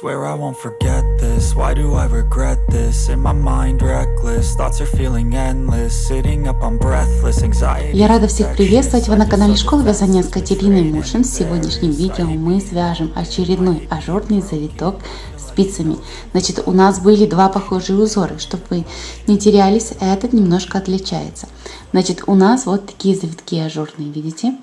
Swear I won't forget this, why do I regret this? In my mind reckless, thoughts are feeling endless. Sitting up, I'm breathless, anxiety. Я рада всех приветствовать! Вы на канале Школы вязания с Катериной Мушин. В сегодняшнем видео мы свяжем очередной ажурный завиток спицами. Значит, у нас были два похожие узора. Чтобы вы не терялись, этот немножко отличается. Значит, у нас вот такие завитки ажурные, видите?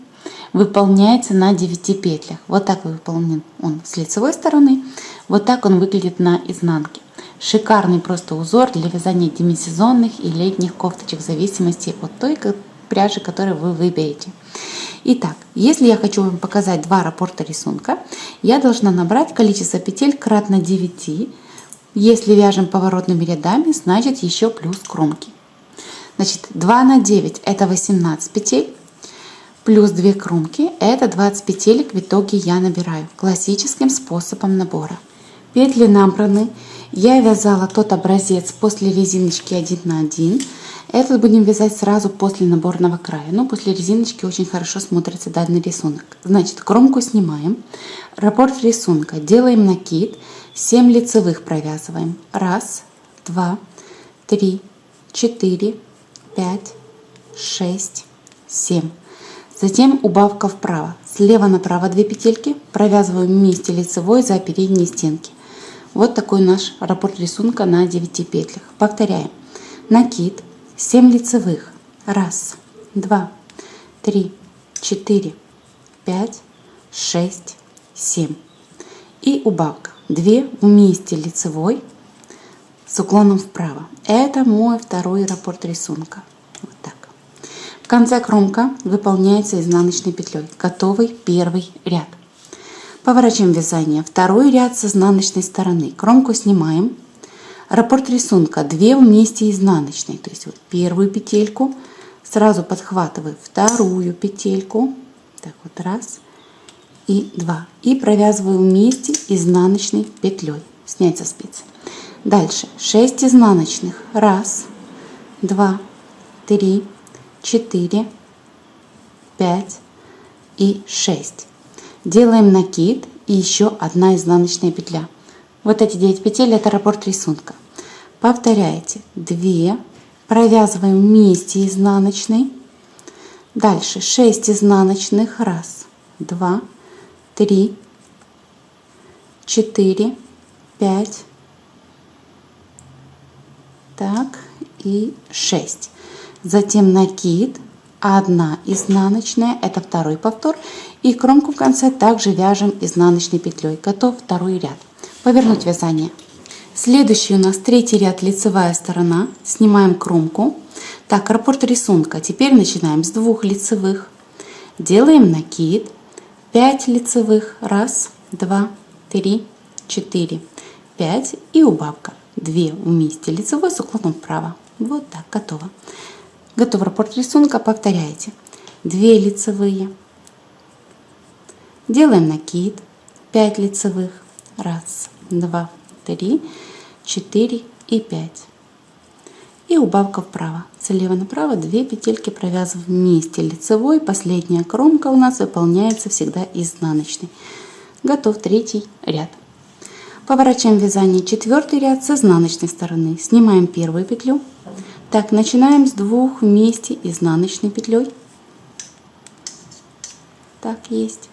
Выполняется на 9 петлях. Вот так выполнен он с лицевой стороны. Вот так он выглядит на изнанке. Шикарный просто узор для вязания демисезонных и летних кофточек в зависимости от той пряжи, которую вы выберете. Итак, если я хочу вам показать два раппорта рисунка, я должна набрать количество петель кратно 9. Если вяжем поворотными рядами, значит еще плюс кромки. Значит, 2 на 9 это 18 петель. Плюс 2 кромки – это 20 петелек, в итоге я набираю классическим способом набора. Петли набраны. Я вязала тот образец после резиночки 1 на 1. Этот будем вязать сразу после наборного края. Но после резиночки очень хорошо смотрится данный рисунок. Значит, кромку снимаем. Раппорт рисунка. Делаем накид. 7 лицевых провязываем. 1, 2, 3, 4, 5, 6, 7. Затем убавка вправо. Слева направо 2 петельки. Провязываем вместе лицевой за передние стенки. Вот такой наш раппорт рисунка на 9 петлях. Повторяем. Накид. 7 лицевых. 1, 2, 3, 4, 5, 6, 7. И убавка. 2 вместе лицевой с уклоном вправо. Это мой второй раппорт рисунка. Вот так. В конце кромка выполняется изнаночной петлей. Готовый первый ряд. Поворачиваем вязание. Второй ряд с изнаночной стороны. Кромку снимаем. Раппорт рисунка 2 вместе изнаночной. То есть вот первую петельку. Сразу подхватываю вторую петельку. Так вот 1 и 2. И провязываю вместе изнаночной петлей. Снять со спицы. Дальше 6 изнаночных. 1, 2, 3, 4, 5 и 6. Делаем накид и еще 1 изнаночная петля. Вот эти 9 петель это раппорт рисунка. Повторяете. 2. Провязываем вместе изнаночной. Дальше 6 изнаночных. 1, 2, 3, 4, 5. Так и 6. Затем накид, 1 изнаночная, это второй повтор, и кромку в конце также вяжем изнаночной петлей. Готов второй ряд. Повернуть вязание. Следующий у нас третий ряд, лицевая сторона. Снимаем кромку. Так, раппорт рисунка. Теперь начинаем с 2 лицевых. Делаем накид, 5 лицевых. 1, 2, 3, 4, 5 и убавка. 2 вместе лицевой с уклоном вправо. Вот так, готово. Готов раппорт рисунка. Повторяйте. 2 лицевые. Делаем накид. 5 лицевых. 1, 2, 3, 4 и 5. И убавка вправо. Слева направо 2 петельки провязываем вместе лицевой. Последняя кромка у нас выполняется всегда изнаночной. Готов третий ряд. Поворачиваем вязание. Четвертый ряд с изнаночной стороны. Снимаем первую петлю. Так, начинаем с 2 вместе изнаночной петлей. Так, есть.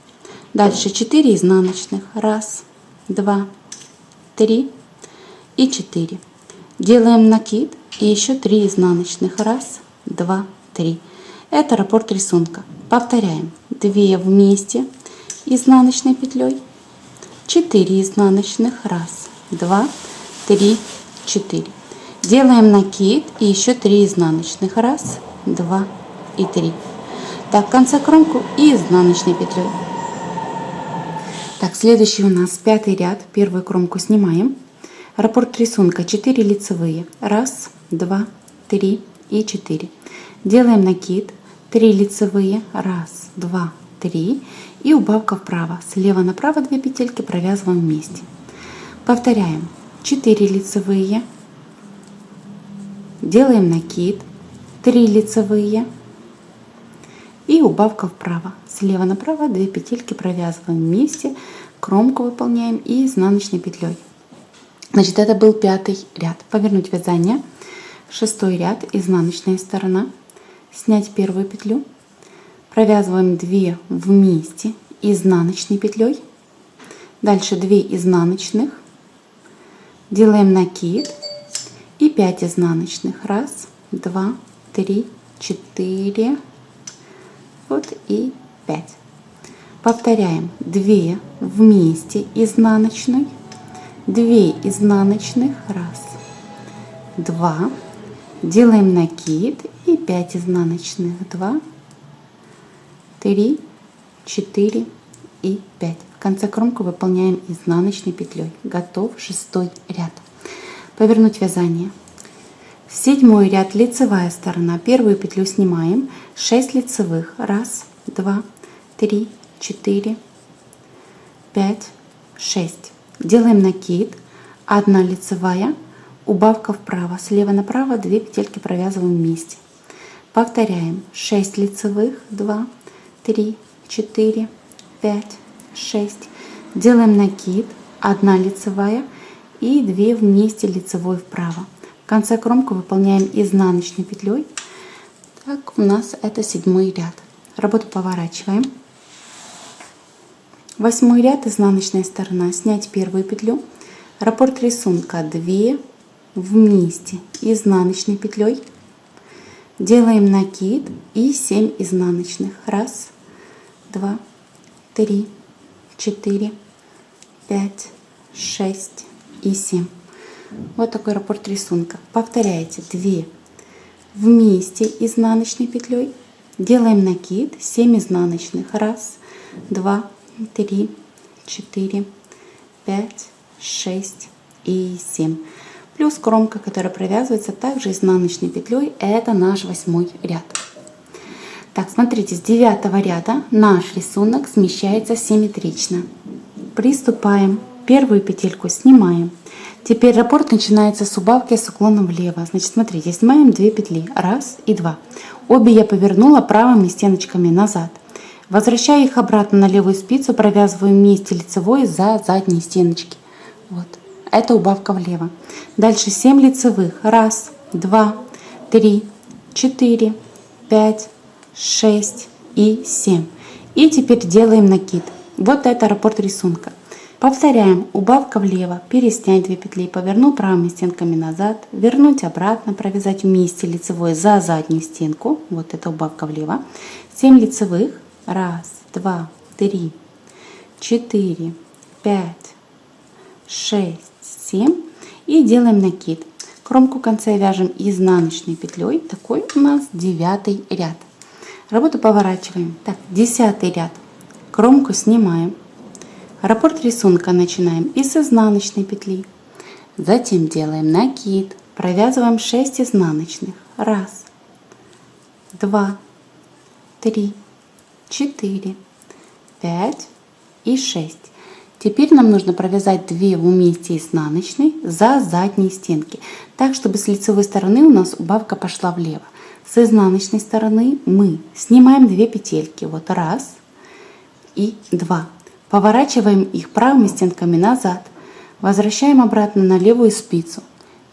Дальше 4 изнаночных. 1, 2, 3 и 4. Делаем накид и еще 3 изнаночных. 1, 2, 3. Это раппорт рисунка. Повторяем. 2 вместе изнаночной петлей. 4 изнаночных. 1, 2, 3, 4. Делаем накид и еще 3 изнаночных. 1, 2 и 3. Так, в конце кромку и изнаночной петлей. Так, следующий у нас 5 ряд. Первую кромку снимаем. Раппорт рисунка 4 лицевые. 1, 2, 3 и 4. Делаем накид. 3 лицевые. 1, 2, 3. И убавка вправо. Слева направо 2 петельки провязываем вместе. Повторяем. 4 лицевые. Делаем накид. 3 лицевые. и убавка вправо. Слева направо 2 петельки провязываем вместе, кромку выполняем и изнаночной петлей. Значит, это был 5-й ряд. Повернуть вязание. 6-й ряд, изнаночная сторона. Снять первую петлю. Провязываем 2 вместе изнаночной петлей. Дальше 2 изнаночных. Делаем накид и 5 изнаночных. 1, 2, 3, 4, вот и 5. Повторяем 2 вместе изнаночной, 2 изнаночных, 1, 2, делаем накид и 5 изнаночных, 2, 3, 4 и 5. В конце кромку выполняем изнаночной петлей. Готов 6-й ряд. Повернуть вязание. 7-й ряд, лицевая сторона. Первую петлю снимаем, 6 лицевых. 1, 2, 3, 4, 5, 6. Делаем накид, 1 лицевая, убавка вправо. Слева направо 2 петельки провязываем вместе. Повторяем 6 лицевых, 2, 3, 4, 5, 6. Делаем накид, 1 лицевая и 2 вместе лицевой вправо. В конце кромку выполняем изнаночной петлей. Так, у нас это 7-й ряд. Работу поворачиваем. 8-й ряд, изнаночная сторона. Снять первую петлю. Раппорт рисунка 2 вместе изнаночной петлей. Делаем накид и 7 изнаночных. 1, 2, 3, 4, 5, 6 и 7. Вот такой раппорт рисунка. Повторяете 2 вместе изнаночной петлей. Делаем накид, 7 изнаночных. 1, 2, 3, 4, 5, 6 и 7. Плюс кромка, которая провязывается также изнаночной петлей. Это наш 8-й ряд. Так, смотрите, с 9-го ряда наш рисунок смещается симметрично. Приступаем. Первую петельку снимаем. Теперь раппорт начинается с убавки с уклоном влево. Значит, смотрите, снимаем 2 петли. 1 и 2. Обе я повернула правыми стеночками назад. Возвращаю их обратно на левую спицу, провязываю вместе лицевой за задние стеночки. Вот. Это убавка влево. Дальше 7 лицевых. 1, 2, 3, 4, 5, 6 и 7. И теперь делаем накид. Вот это раппорт рисунка. Повторяем. Убавка влево, переснять 2 петли, повернуть правыми стенками назад, вернуть обратно, провязать вместе лицевой за заднюю стенку. Вот это убавка влево. 7 лицевых. 1, 2, 3, 4, 5, 6, 7. И делаем накид. Кромку конца вяжем изнаночной петлей. Такой у нас 9-й ряд. Работу поворачиваем. Так, 10-й ряд. Кромку снимаем. Раппорт рисунка начинаем и с изнаночной петли. Затем делаем накид. Провязываем 6 изнаночных. 1, 2, 3, 4, 5 и 6. Теперь нам нужно провязать 2 вместе изнаночной за задние стенки. Так, чтобы с лицевой стороны у нас убавка пошла влево. С изнаночной стороны мы снимаем 2 петельки. Вот 1 и 2. Поворачиваем их правыми стенками назад. Возвращаем обратно на левую спицу.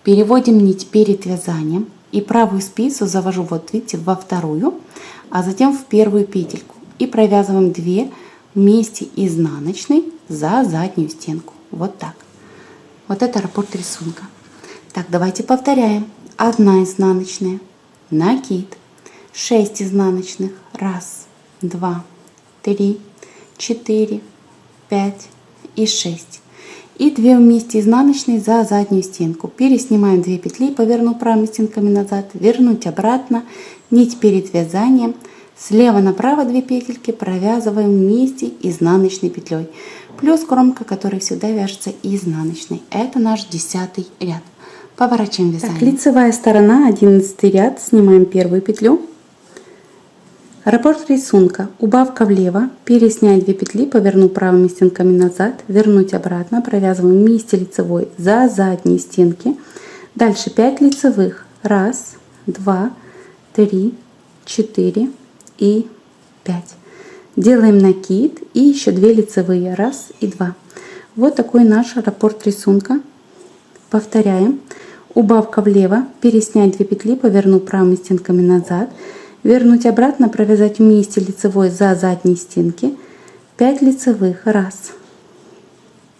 Переводим нить перед вязанием. И правую спицу завожу, вот видите, во вторую, а затем в первую петельку. И провязываем 2 вместе изнаночной за заднюю стенку. Вот так. Вот это раппорт рисунка. Так, давайте повторяем. 1 изнаночная. Накид. 6 изнаночных. 1, 2, 3, 4, 5 и 6. И 2 вместе изнаночной за заднюю стенку. Переснимаем 2 петли, повернув правыми стенками назад, вернуть обратно, нить перед вязанием. Слева направо 2 петельки провязываем вместе изнаночной петлей. Плюс кромка, которая всегда вяжется изнаночной. Это наш 10-й ряд. Поворачиваем вязание. Так, лицевая сторона, 11 ряд. Снимаем первую петлю. Раппорт рисунка. Убавка влево. Переснять 2 петли, повернув правыми стенками назад, вернуть обратно. Провязываем вместе лицевой за задние стенки. Дальше 5 лицевых. 1, 2, 3, 4 и 5. Делаем накид и еще 2 лицевые. Раз и 2. Вот такой наш раппорт рисунка. Повторяем. Убавка влево, переснять 2 петли, повернуть правыми стенками назад, вернуть обратно, провязать вместе лицевой за задние стенки, 5 лицевых. Раз,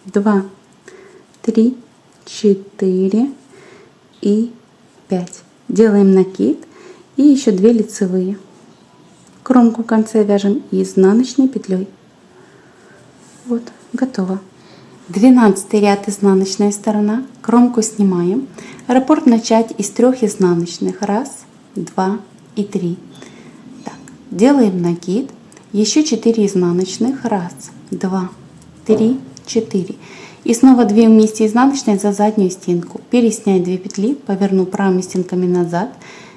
2, 3, 4 и 5. Делаем накид и еще 2 лицевые. Кромку в конце вяжем изнаночной петлей. Вот, готово. 12 ряд, изнаночная сторона, кромку снимаем. Раппорт начать из 3 изнаночных. Раз, 2 и 3. Так, делаем накид, еще 4 изнаночных. Раз, 2, 3, 4. И снова 2 вместе изнаночные за заднюю стенку. Переснять 2 петли, повернуть правыми стенками назад,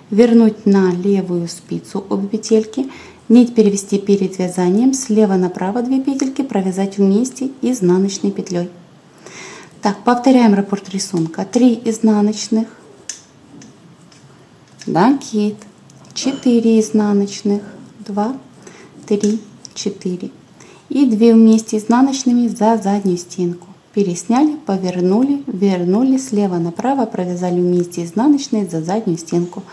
вернуть на левую спицу обе петельки, нить перевести перед вязанием, слева направо 2 петельки провязать вместе изнаночной петлей. Так, повторяем раппорт рисунка. 3 изнаночных, накид, 4 изнаночных, 2, 3, 4 и 2 вместе изнаночными за заднюю стенку. Пересняли, повернули, вернули, слева направо провязали вместе изнаночные за заднюю стенку.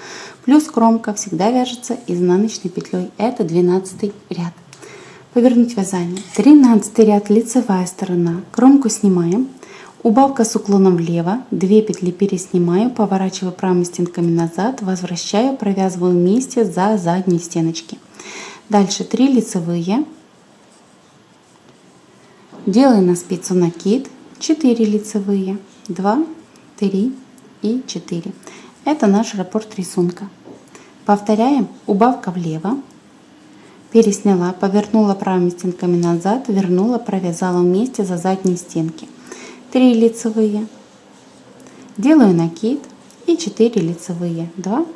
Плюс кромка всегда вяжется изнаночной петлей. Это 12 ряд. Повернуть вязание. 13 ряд, лицевая сторона. Кромку снимаем. Убавка с уклоном влево. 2 петли переснимаю, поворачиваю правыми стенками назад, возвращаю, провязываю вместе за задние стеночки. Дальше 3 лицевые. Делаю на спицу накид, 4 лицевые, 2, 3 и 4. Это наш раппорт рисунка. Повторяем. Убавка влево, пересняла, повернула правыми стенками назад, вернула, провязала вместе за задние стенки. 3 лицевые, делаю накид и 4 лицевые, 2,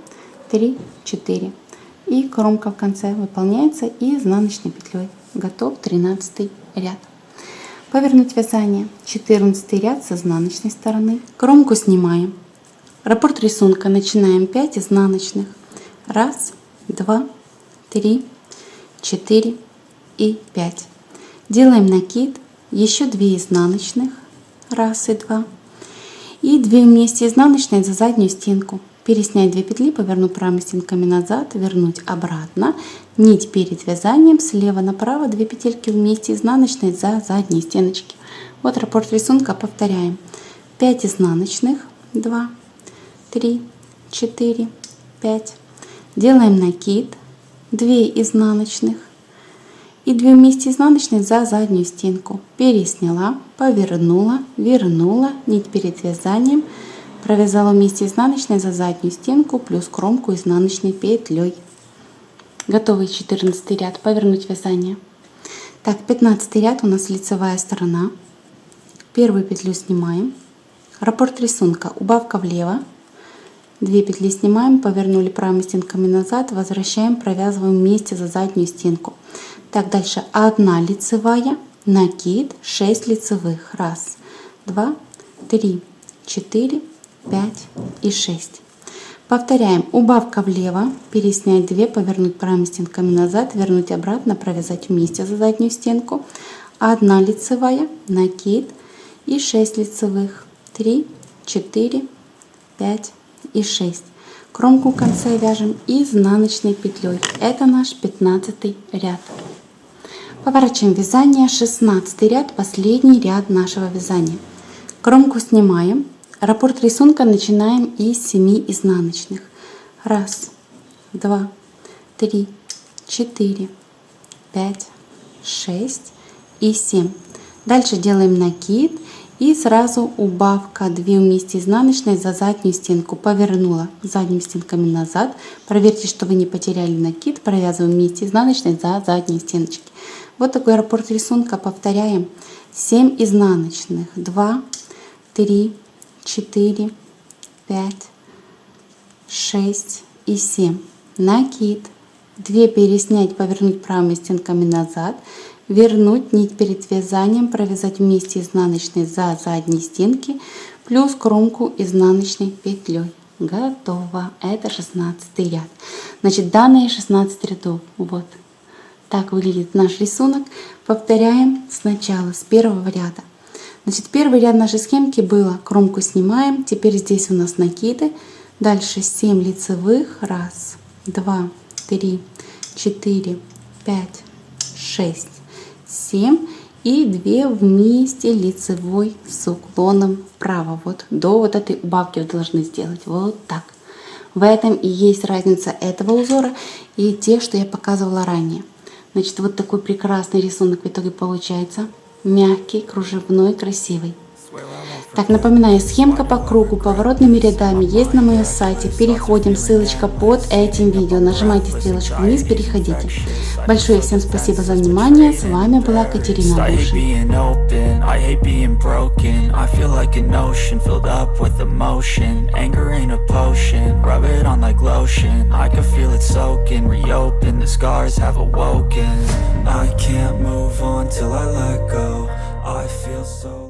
3, 4. И кромка в конце выполняется изнаночной петлей. Готов 13 ряд. Повернуть вязание. 14 ряд с изнаночной стороны. Кромку снимаем. Раппорт рисунка начинаем 5 изнаночных. Раз, 2, 3, 4 и 5. Делаем накид, еще 2 изнаночных. Раз и 2. И 2 вместе изнаночные за заднюю стенку. Переснять 2 петли, повернуть правыми стенками назад, вернуть обратно, нить перед вязанием, слева направо 2 петельки вместе изнаночные за задние стеночки. Вот раппорт рисунка, повторяем. 5 изнаночных, 2, 3, 4, 5. Делаем накид, 2 изнаночных и 2 вместе изнаночные за заднюю стенку. Пересняла, повернула, вернула, нить перед вязанием, провязала вместе изнаночной за заднюю стенку плюс кромку изнаночной петлей. Готовый 14 ряд. Повернуть вязание. Так, 15 ряд у нас лицевая сторона. Первую петлю снимаем. Раппорт рисунка. Убавка влево. 2 петли снимаем, повернули правыми стенками назад, возвращаем, провязываем вместе за заднюю стенку. Так, дальше 1 лицевая, накид, 6 лицевых. Раз, 2, 3, 4, 5 и 6. Повторяем. Убавка влево, переснять 2, повернуть правыми стенками назад, вернуть обратно, провязать вместе за заднюю стенку. 1 лицевая, накид и 6 лицевых. 3, 4, 5 и 6. Кромку в конце вяжем изнаночной петлей. Это наш 15 ряд. Поворачиваем вязание. 16 ряд, последний ряд нашего вязания. Кромку снимаем. Раппорт рисунка начинаем из 7 изнаночных. Раз, 2, 3, 4, 5, 6 и 7. Дальше делаем накид и сразу убавка 2 вместе изнаночной за заднюю стенку. Повернула задними стенками назад. Проверьте, что вы не потеряли накид. Провязываем вместе изнаночной за задние стеночки. Вот такой раппорт рисунка. Повторяем. 7 изнаночных. 2, 3, 4, 5, 6 и 7. Накид. 2 переснять, повернуть правыми стенками назад. Вернуть нить перед вязанием, провязать вместе изнаночной за задние стенки, плюс кромку изнаночной петлей. Готово. Это 16 ряд. Значит, данные 16 рядов. Вот. Так выглядит наш рисунок. Повторяем сначала, с первого ряда. Значит, первый ряд нашей схемки было, кромку снимаем, теперь здесь у нас накиды, дальше 7 лицевых, 1, 2, 3, 4, 5, 6, 7 и 2 вместе лицевой с уклоном вправо. Вот до вот этой убавки вы должны сделать, вот так. В этом и есть разница этого узора и те, что я показывала ранее. Значит, вот такой прекрасный рисунок в итоге получается. Мягкий, кружевной, красивый. Так, напоминаю, схемка по кругу поворотными рядами есть на моем сайте. Переходим, ссылочка под этим видео. Нажимайте стрелочку вниз, переходите. Большое всем спасибо за внимание. С вами была Катерина Лушин. I hate being broken. I feel like an ocean filled up with emotion. Anger ain't a potion. Rub it on like lotion. I can feel it soaking. Reopen, the scars have awoken. I can't move on till I let go. I feel so